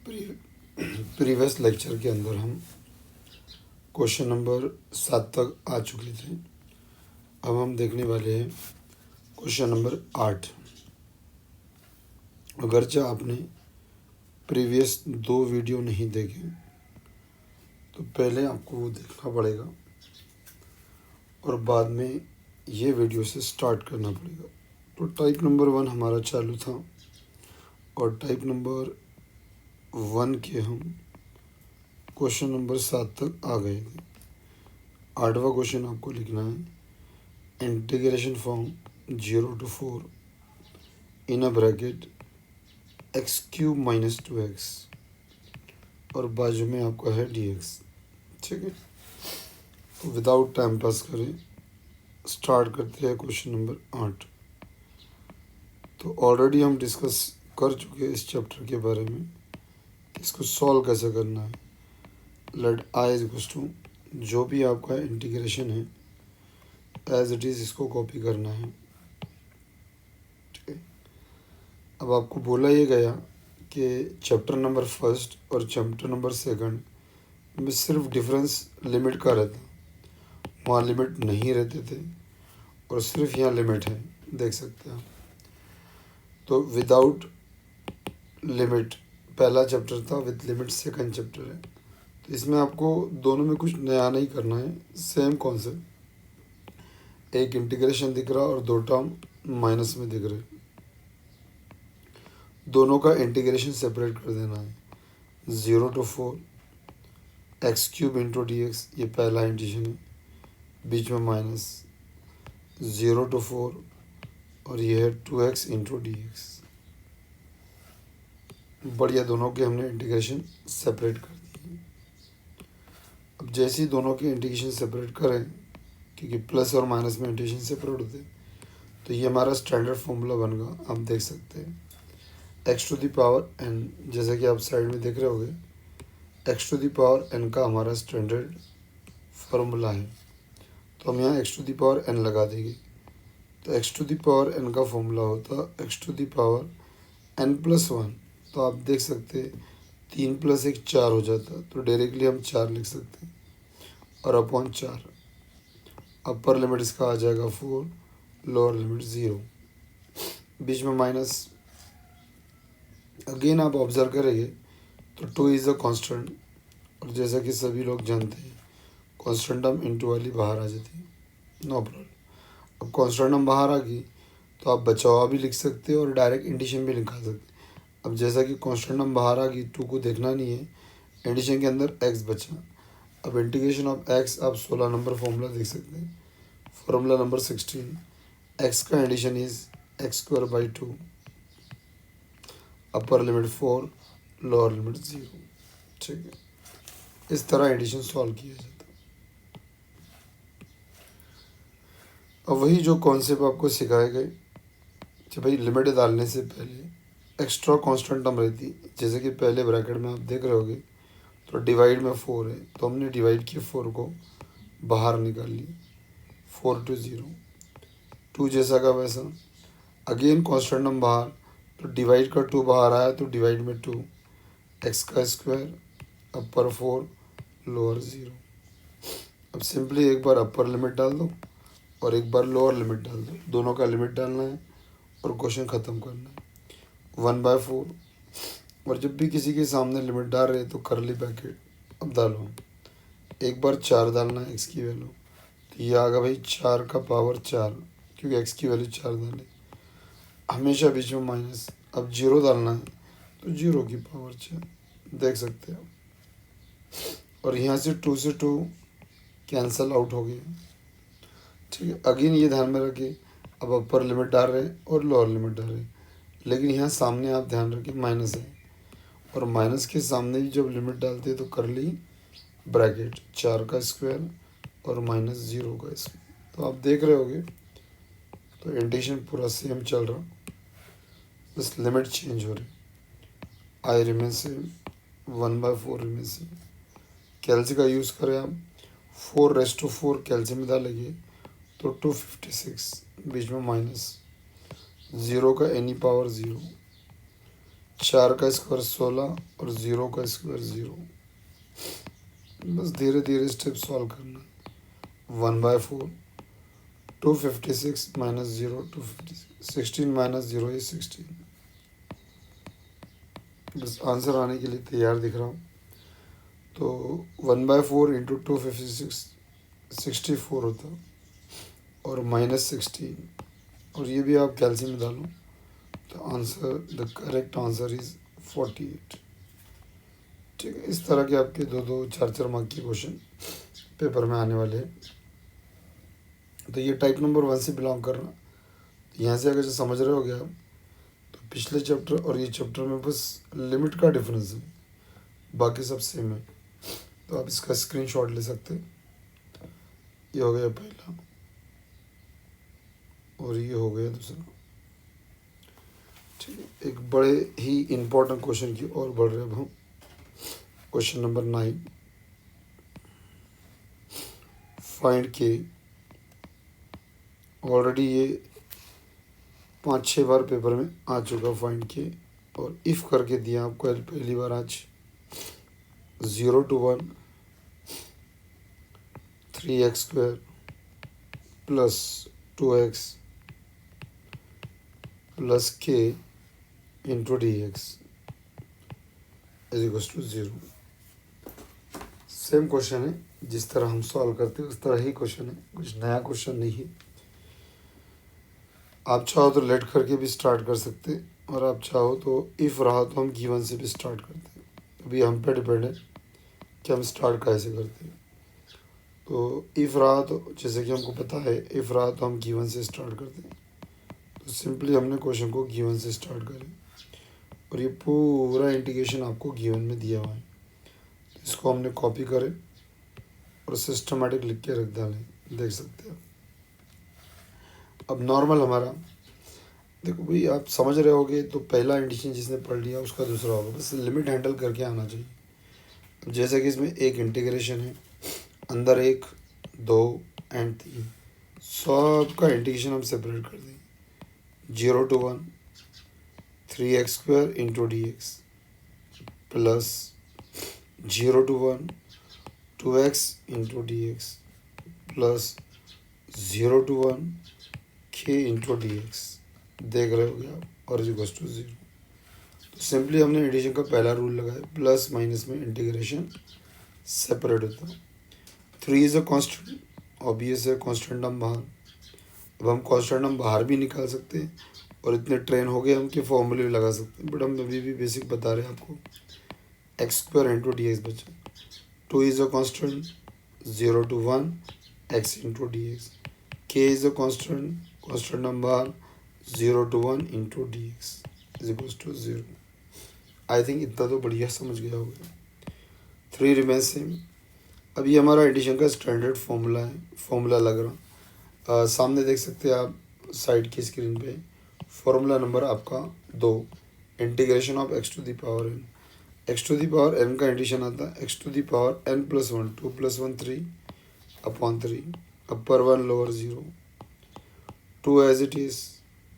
Previous lecture के अंदर हम क्वेश्चन नंबर 7 तक आ चुके थे। अब हम देखने वाले हैं क्वेश्चन नंबर 8। अगरचे आपने प्रीवियस 2 वीडियो नहीं देखे तो पहले आपको वो देखना पड़ेगा और बाद में ये वीडियो से स्टार्ट करना पड़ेगा। तो टाइप नंबर 1 हमारा चालू था और टाइप नंबर 1 के हम क्वेश्चन नंबर 7 तक आ गए थे। 8वां क्वेश्चन आपको लिखना है integration from 0 to 4 in a bracket x³ - 2x और बाजू में आपका है dx। ठीक है, तो विदाउट टाइम पास करें स्टार्ट करते हैं क्वेश्चन नंबर 8। तो ऑलरेडी हम डिस्कस कर चुके हैं इस चैप्टर के बारे में, इसको सॉल्व कैसे करना है। लेट i इक्वल्स टू जो भी आपका इंटीग्रेशन है एज इट इज़ इसको कॉपी करना है। ठीक है, अब आपको बोला ये गया कि चैप्टर नंबर 1 और चैप्टर नंबर 2 में सिर्फ डिफरेंस लिमिट का रहता, वहाँ लिमिट नहीं रहते थे और सिर्फ यहाँ लिमिट है, देख सकते हैं आप। तो विदाउट लिमिट पहला चैप्टर था, विद लिमिट सेकंड चैप्टर है। तो इसमें आपको दोनों में कुछ नया नहीं करना है, सेम कॉन्सेप्ट। एक इंटीग्रेशन दिख रहा और 2 टर्म माइनस में दिख रहे, दोनों का इंटीग्रेशन सेपरेट कर देना है। 0 to 4 x³ × dx ये पहला इंटीग्रेशन है, बीच में माइनस 0 to 4 और ये है 2x × dx। बढ़िया, दोनों के हमने इंटीग्रेशन सेपरेट कर दिए। अब जैसे ही दोनों के इंटीग्रेशन सेपरेट करें, क्योंकि प्लस और माइनस में इंटीग्रेशन सेपरेट होते हैं, तो ये हमारा स्टैंडर्ड फॉर्मूला बनेगा। आप देख सकते हैं x⁴n, जैसा कि आप साइड में देख रहे होगे, x⁴n का हमारा स्टैंडर्ड फार्मूला है। तो हम यहाँ x⁴n लगा देंगे। तो x⁴n का फॉर्मूला होता x⁴n+1। तो आप देख सकते हैं 3 + 1 4 हो जाता, तो डायरेक्टली हम 4 लिख सकते हैं और अपॉन 4। अपर लिमिट इसका आ जाएगा 4, लोअर लिमिट 0, बीच में माइनस। अगेन आप ऑब्जर्व करेंगे तो 2 इज़ अ कांस्टेंट, और जैसा कि सभी लोग जानते हैं कांस्टेंट टर्म इंटू वाली बाहर आ जाती है, नो प्रॉब्लम। अब कांस्टेंट टर्म बाहर आ गई तो आप बचाव भी लिख सकते हो और डायरेक्ट इंडिशन भी निकाल सकते हैं। अब जैसा कि कांस्टेंट टर्म बाहर आ गई, 2 को देखना नहीं है, एडिशन के अंदर x बचा। अब इंटीग्रेशन ऑफ x आप 16 नंबर फॉर्मूला देख सकते हैं, फॉर्मूला नंबर 16, x का addition is x²/2, upper limit 4, lower limit 0। ठीक है, इस तरह एडिशन सॉल्व किया जाता है। अब वही जो कॉन्सेप्ट आपको सिखाए गए कि भाई लिमिट डालने से पहले एक्स्ट्रा कांस्टेंट टर्म रहती, जैसे कि पहले ब्रैकेट में आप देख रहे होगे तो डिवाइड में 4 है, तो हमने डिवाइड किए 4 को बाहर निकाल ली, 4 to 0, 2 जैसा का वैसा। अगेन कांस्टेंट टर्म बाहर, तो डिवाइड का 2 बाहर आया तो डिवाइड में 2, x², अपर 4, लोअर 0। अब सिंपली एक बार अपर लिमिट डाल दो और एक बार लोअर लिमिट डाल दो, दोनों का लिमिट डालना है और क्वेश्चन ख़त्म करना है। 1/4, और जब भी किसी के सामने लिमिट डाल रहे तो करली ब्रैकेट अब डालो, एक बार 4 डालना है x की वैल्यू, तो ये आ गया भाई 4 का पावर 4, क्योंकि x की वैल्यू 4 डाले, हमेशा बीच में माइनस। अब 0 डालना है तो 0 की पावर 4, देख सकते हो। और यहाँ से 2 से 2 कैंसल आउट हो गया। ठीक है, अगेन ये ध्यान में रखिए, अब अपर लिमिट डाल रहे हैं और लोअर लिमिट डाल रहे हैं, लेकिन यहाँ सामने आप ध्यान रखिए माइनस है, और माइनस के सामने भी जब लिमिट डालते हैं तो कर ली ब्रैकेट 4 का स्क्वायर और -0 का स्क्वायर। तो आप देख रहे होगे तो इंटीग्रेशन पूरा सेम चल रहा, बस लिमिट चेंज हो रही। I remain same, 1/4 remain same. कैल्सी का यूज़ करें आप, 4⁴ कैल्सी में डालेंगे तो 256, बीच में माइनस, 0 का एनी पावर 0, 4 का स्क्वायर 16 और 0 का स्क्वायर 0। बस धीरे धीरे स्टेप सॉल्व करना है। 1/4 256 माइनस 0 256 16 माइनस 0 इज 16। बस आंसर आने के लिए तैयार दिख रहा हूँ। तो 1/4 इंटू 256 64 होता और माइनस 16, और ये भी आप कैल्सियम में डालो तो answer the correct answer is 48। ठीक है, इस तरह के आपके 2-2 4-4 मार्क के क्वेश्चन पेपर में आने वाले हैं। तो ये टाइप नंबर 1 से बिलोंग कर रहा। तो यहाँ से अगर जो समझ रहे हो गया आप, तो पिछले चैप्टर और ये चैप्टर में बस लिमिट का डिफरेंस है, बाकी सब सेम है। तो आप इसका स्क्रीनशॉट ले सकते हैं। ये हो गया पहला और ये हो गया दूसरा। ठीक है, एक बड़े ही इम्पोर्टेंट क्वेश्चन की ओर बढ़ रहे अब हम। क्वेश्चन नंबर 9, फाइंड के। ऑलरेडी ये 5-6 बार पेपर में आ चुका फाइंड के, और इफ़ करके दिया आपको पहली बार आज। 0 to 1 3x² plus 2x plus k into dx is equal to 0। Same question है, जिस तरह हम सॉल्व करते हैं उस तरह ही क्वेश्चन है, कुछ नया क्वेश्चन नहीं है। आप चाहो तो लेट करके भी स्टार्ट कर सकते हैं, और आप चाहो तो इफ़ रहा तो हम गिवन से भी स्टार्ट करते हैं। अभी हम पे डिपेंड है कि हम स्टार्ट कैसे करते हैं। तो इफ़ रहा तो जैसे कि हमको पता है इफ़ रहा तो हम गिवन से स्टार्ट करते हैं। तो सिंपली हमने क्वेश्चन को गिवन से स्टार्ट करें, और ये पूरा इंटीग्रेशन आपको गिवन में दिया हुआ है। तो इसको हमने कॉपी करें और सिस्टमेटिक लिख के रख डालें, देख सकते हैं। अब नॉर्मल हमारा देखो भाई, आप समझ रहे होगे तो पहला इंटीग्रेशन जिसने पढ़ लिया उसका दूसरा होगा, बस लिमिट हैंडल करके आना चाहिए। जैसे कि इसमें एक इंटीग्रेशन है, अंदर 1 2 एंड 3, सब का इंटीग्रेशन हम सेपरेट कर दें। 0 to 1 3x² into dx plus 0 to 1 2x into dx plus 0 to 1 k into dx। देख रहे हो गया, और इज इक्वल टू 0। तो सिंपली हमने एडिशन का पहला रूल लगाया, प्लस माइनस में इंटीग्रेशन सेपरेट होता है। 3 इज़ अ कांस्टेंट, ऑब्वियस है कांस्टेंट हम बाहर। अब हम कांस्टेंट हम बाहर भी निकाल सकते हैं, और इतने ट्रेन हो गए हम कि फॉर्मूले भी लगा सकते हैं, बट हम अभी भी बेसिक बता रहे हैं आपको। x² इंटू dx बचा। 2 is a constant, 0 to 1 x into dx। k is a constant हम बाहर, 0 to 1 into dx is equal to 0। I think इतना तो बढ़िया समझ गया होगा। 3 रिमेन सेम। अब ये हमारा एडिशन का स्टैंडर्ड फॉर्मूला है, फॉर्मूला लग रहा। सामने देख सकते हैं आप साइड की स्क्रीन पे। फॉर्मूला नंबर आपका 2, integration of x to the power n। x to the power n का एडिशन आता है x to the power n plus 1 2 plus 1 3 upon 3, upper 1 lower 0 2 as it is.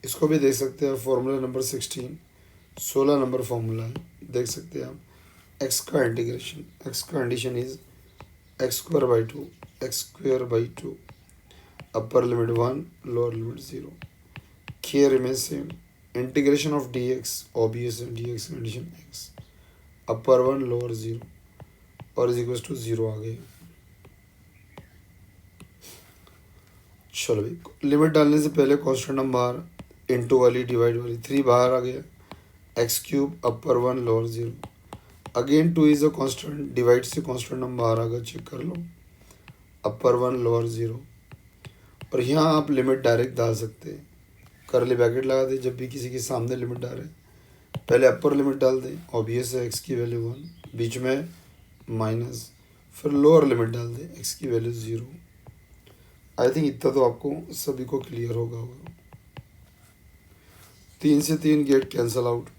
इसको भी देख सकते हैं फॉर्मूला नंबर 16 नंबर फॉर्मूला है, देख सकते हैं आप। x का इंटीग्रेशन, x का condition is x² 2 upper limit 1 lower limit 0। k remain same. Integration of dx, obvious dx condition x upper 1 lower 0 और इज इक्वल टू 0 आ गए। चलो भाई, लिमिट डालने से पहले कांस्टेंट हम बाहर, इंटू वाली डिवाइड वाली 3 बाहर आ गया। x³ upper 1 lower 0। Again 2 is a constant, divide से कांस्टेंट हम बाहर आ गया, चेक कर लो। अपर 1 लोअर 0। और यहाँ आप लिमिट डायरेक्ट डाल सकते हैं, करली ब्रैकेट लगा दें जब भी किसी के सामने लिमिट डाल रहे। पहले अपर लिमिट डाल दें, ऑब्वियस है x की वैल्यू 1, बीच में माइनस, फिर लोअर लिमिट डाल दें x की वैल्यू 0। आई थिंक इतना तो आपको सभी को क्लियर होगा। 3 से 3 गेट कैंसल आउट।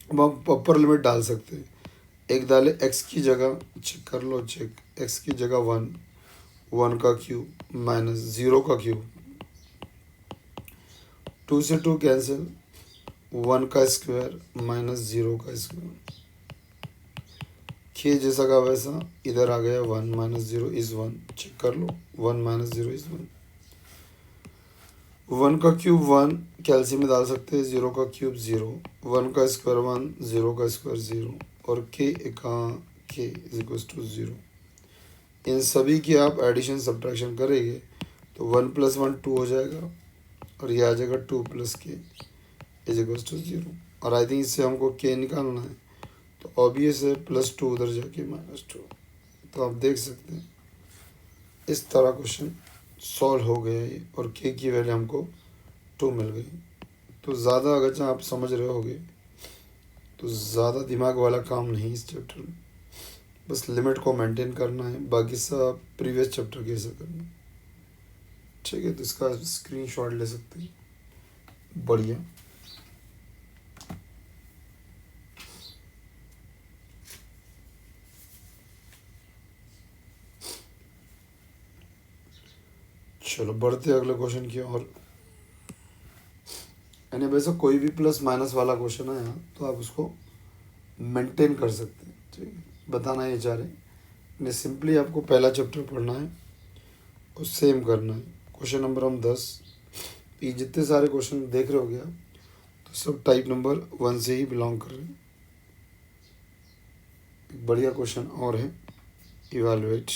अब हम अपर लिमिट डाल सकते हैं, एक डाले x की जगह, चेक कर लो, चेक x की जगह 1 1 का क्यूब माइनस 0 का क्यूब। 2 से 2 कैंसिल, 1 का स्क्वायर माइनस 0 का स्क्वायर, के जैसा का वैसा इधर आ गया 1 माइनस 0 इज 1, चेक कर लो 1 माइनस 0 इज 1। 1 का क्यूब 1 कैल्सियम में डाल सकते हैं, 0 का क्यूब 0, 1 का स्क्वायर 1, 0 का स्क्वायर 0 और के इज इक्वल टू 0। इन सभी की आप एडिशन सब्ट्रैक्शन करेंगे तो 1 प्लस 1 2 हो जाएगा और ये आ जाएगा 2 प्लस के इज इक्वल टू 0। और आई थिंक इससे हमको के निकालना है तो ऑब्वियस है +2 उधर जाके -2। तो आप देख सकते हैं इस तरह क्वेश्चन सॉल्व हो गया ये और के की वैल्यू हमको 2 मिल गई। तो ज़्यादा अगर आप समझ रहे होगे तो ज़्यादा दिमाग वाला काम नहीं इस चैप्टर में, बस लिमिट को मेंटेन करना है, बाकी सब प्रीवियस चैप्टर कैसे करना है। ठीक है, तो इसका स्क्रीनशॉट ले सकते हैं। बढ़िया। चलो बढ़ते अगले क्वेश्चन की ओर। यानी वैसे कोई भी प्लस माइनस वाला क्वेश्चन है तो आप उसको मेंटेन कर सकते हैं। ठीक है, बताना ये चाह रहे सिंपली आपको पहला चैप्टर पढ़ना है और सेम करना है। क्वेश्चन नंबर हम 10, ये जितने सारे क्वेश्चन देख रहे हो गया तो सब टाइप नंबर 1 से ही बिलोंग कर रहे हैं। एक बढ़िया क्वेश्चन और है, evaluate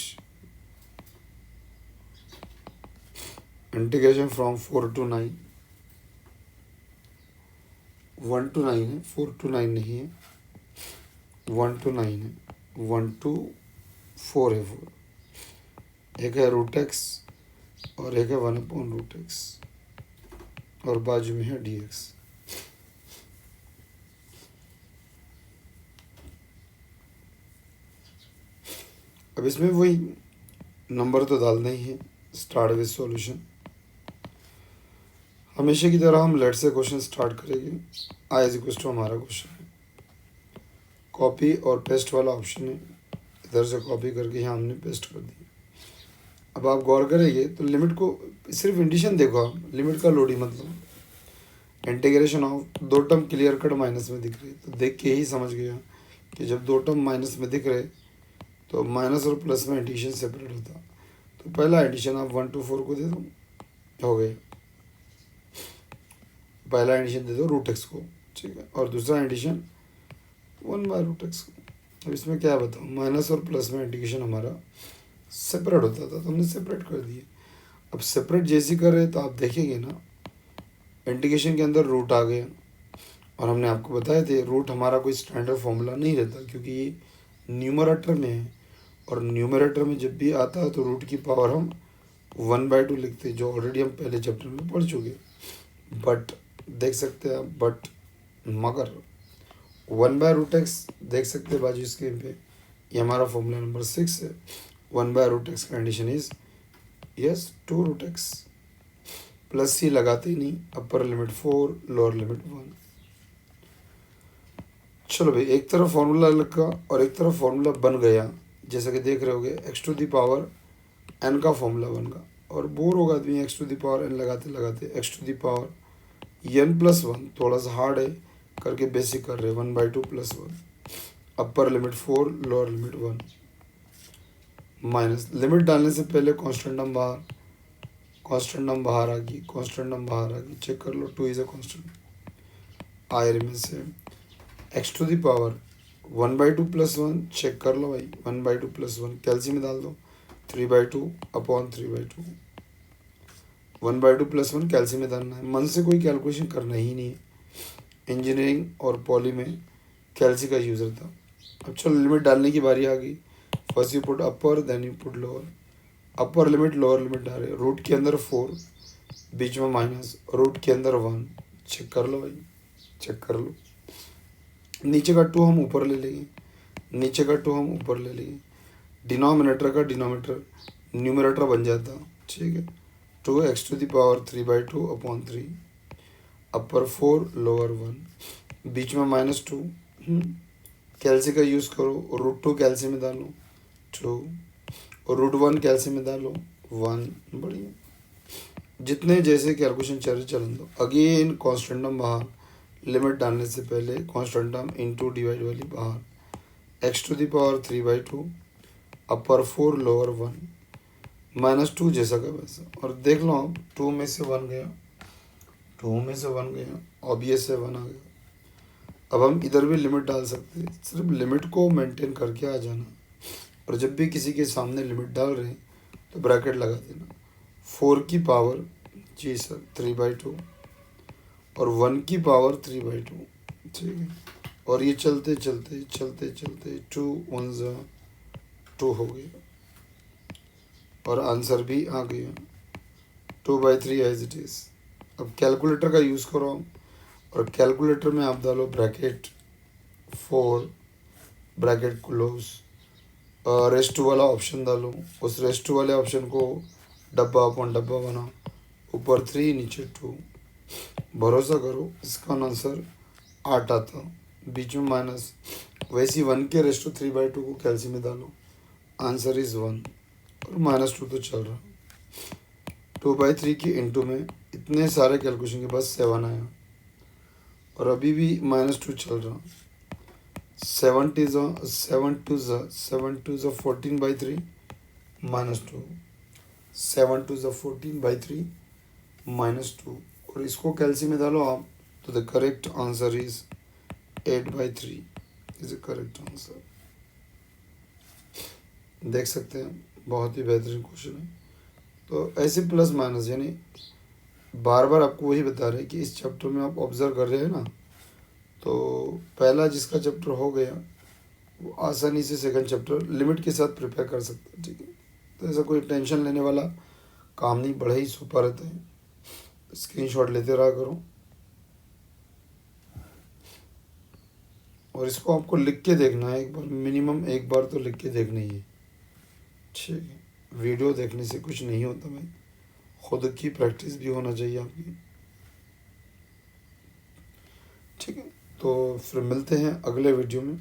integration from 4 to 9, 1 to 9 है, 4 to 9 नहीं है, 1 to 9 है, 1 to 4 है। 4 एक है √x और एक है 1/√x और बाजू में है dx। अब इसमें वही नंबर तो डालना ही है, स्टार्ट विद सॉल्यूशन। हमेशा की तरह हम लेट से क्वेश्चन स्टार्ट करेंगे। आई इज इक्वल टू हमारा क्वेश्चन है, कॉपी और पेस्ट वाला ऑप्शन है, इधर से कॉपी करके यहाँ हमने पेस्ट कर दिया। अब आप गौर करेंगे तो लिमिट को सिर्फ इंडिशन देखो, आप लिमिट का लोड ही मतलब integration of 2 term clear cut minus में दिख रही है, तो देख के ही समझ गया कि जब 2 टर्म माइनस में दिख रहे तो माइनस और प्लस में एडिशन सेपरेट होता। तो पहला एडिशन आप 1 to 4 को दे दो, हो गए। पहला एडिशन दे दो √x को, ठीक है, और दूसरा एडिशन 1/√x को। अब इसमें क्या बताऊँ, माइनस और प्लस में इंटीग्रेशन हमारा सेपरेट होता था तो हमने सेपरेट कर दिए। अब सेपरेट जैसे कर रहे तो आप देखेंगे ना इंटीग्रेशन के अंदर रूट आ गया, और हमने आपको बताए थे रूट हमारा कोई स्टैंडर्ड फॉर्मूला नहीं रहता क्योंकि ये न्यूमरेटर में है, और न्यूमरेटर में जब भी आता है तो रूट की पावर हम 1/2 लिखते हैं, जो ऑलरेडी हम पहले चैप्टर में पढ़ चुके। बट देख सकते हैं आप, बट मगर 1/√x देख सकते हैं बाजू स्क्रीन पे, ये हमारा फॉर्मूला नंबर 6 है। 1/√x condition is yes 2√x, plus C लगाते ही नहीं, अपर लिमिट 4 लोअर लिमिट 1। चलो भाई, एक तरफ फॉर्मूला लगा और एक तरफ फॉर्मूला बन गया, जैसा कि देख रहे होगे x⁴ n का फॉर्मूला बन गया, और बोर होगा आदमी x⁴ n लगाते लगाते। x⁴ n+1 थोड़ा सा हार्ड है करके बेसिक कर रहे, 1/2 + 1, अपर limit 4 lower limit 1, minus limit डालने से पहले कांस्टेंट नंबर बाहर आ गई, चेक कर लो, 2 is a constant. I remain same, x⁴ 1/2 + 1 check कर लो भाई, 1/2 + 1 कैल्सियम में डाल दो, 3/2/3/2, 1/2 + 1 कैल्सियम में डालना है, मन से कोई कैलकुलेशन करना ही नहीं है। इंजीनियरिंग और पॉली में कैल्सी का यूज़ रहता। अब चलो लिमिट डालने की बारी आ गई। First you put upper then you put lower, upper limit lower limit डाल रहे, रूट के अंदर 4 बीच में माइनस, रूट के अंदर 1, चेक कर लो भाई, चेक कर लो। नीचे का 2 हम ऊपर ले लेंगे, नीचे का 2 हम ऊपर ले लेंगे, डिनोमिनेटर का डिनोमिनेटर न्यूमरेटर बन जाता, ठीक है। 2x⁴ 3/2/3, अपर 4 लोअर 1, बीच में -2, कैल्सी का यूज़ करो, √2 कैल्सी में डालो 2, और √1 कैल्सी में डालो 1, बढ़िया। जितने जैसे कैलकुलेशन चल चलन दो, अगेन कांस्टेंट नंबर बाहर, लिमिट डालने से पहले कांस्टेंट टर्म इनटू डिवाइड वाली बाहर, X to the power 3/2, upper 4 lower 1, -2 जैसा का वैसा। और देख लो अब 2 में से 1 गया, 2 में से 1 गया, ऑब्वियस से 1 आ गया। अब हम इधर भी लिमिट डाल सकते हैं, सिर्फ लिमिट को मेंटेन करके आ जाना। और जब भी किसी के सामने लिमिट डाल रहे हैं तो ब्रैकेट लगा देना। 4 की पावर, जी सर, 3/2 और 1 की पावर 3/2, ठीक है। और ये चलते चलते चलते चलते 2 1 2 हो गया और आंसर भी आ गया 2/3 एज इट इज़। अब कैलकुलेटर का यूज़ करो और कैलकुलेटर में आप डालो bracket 4 bracket close, raised to वाला ऑप्शन डालो, उस रेस्ट टू वाले ऑप्शन को डब्बा अपॉन डब्बा बनाओ, ऊपर 3 नीचे 2। भरोसा करो इसका आंसर 8 आता, बीच में माइनस। वैसे 1 के रेस्ट टू 3/2 को कैलसी में डालो, आंसर इज़ 1 और -2 तो चल रहा। 2/3 की इंटू में इतने सारे कैलकुलेशन के बाद 7 आया और अभी भी -2 चल रहा। 7 2 14/3 -2, 7 2 14/3 -2 और इसको कैलसी में डालो आप तो the correct answer is 8/3 is the correct answer. देख सकते हैं बहुत ही बेहतरीन क्वेश्चन है। तो ऐसे प्लस माइनस यानी बार बार आपको वही बता रहे हैं कि इस चैप्टर में आप ऑब्जर्व कर रहे हैं ना, तो पहला जिसका चैप्टर हो गया वो आसानी से सेकंड चैप्टर लिमिट के साथ प्रिपेयर कर सकते हैं, ठीक है। तो ऐसा कोई टेंशन लेने वाला काम नहीं, बड़ा ही सुपर रहता है। स्क्रीनशॉट लेते रहा करो और इसको आपको लिख के देखना है एक बार, मिनिमम एक बार तो लिख के देखना ही है, ठीक है। वीडियो देखने से कुछ नहीं होता भाई, खुद की प्रैक्टिस भी होना चाहिए आपकी, ठीक है। तो फिर मिलते हैं अगले वीडियो में।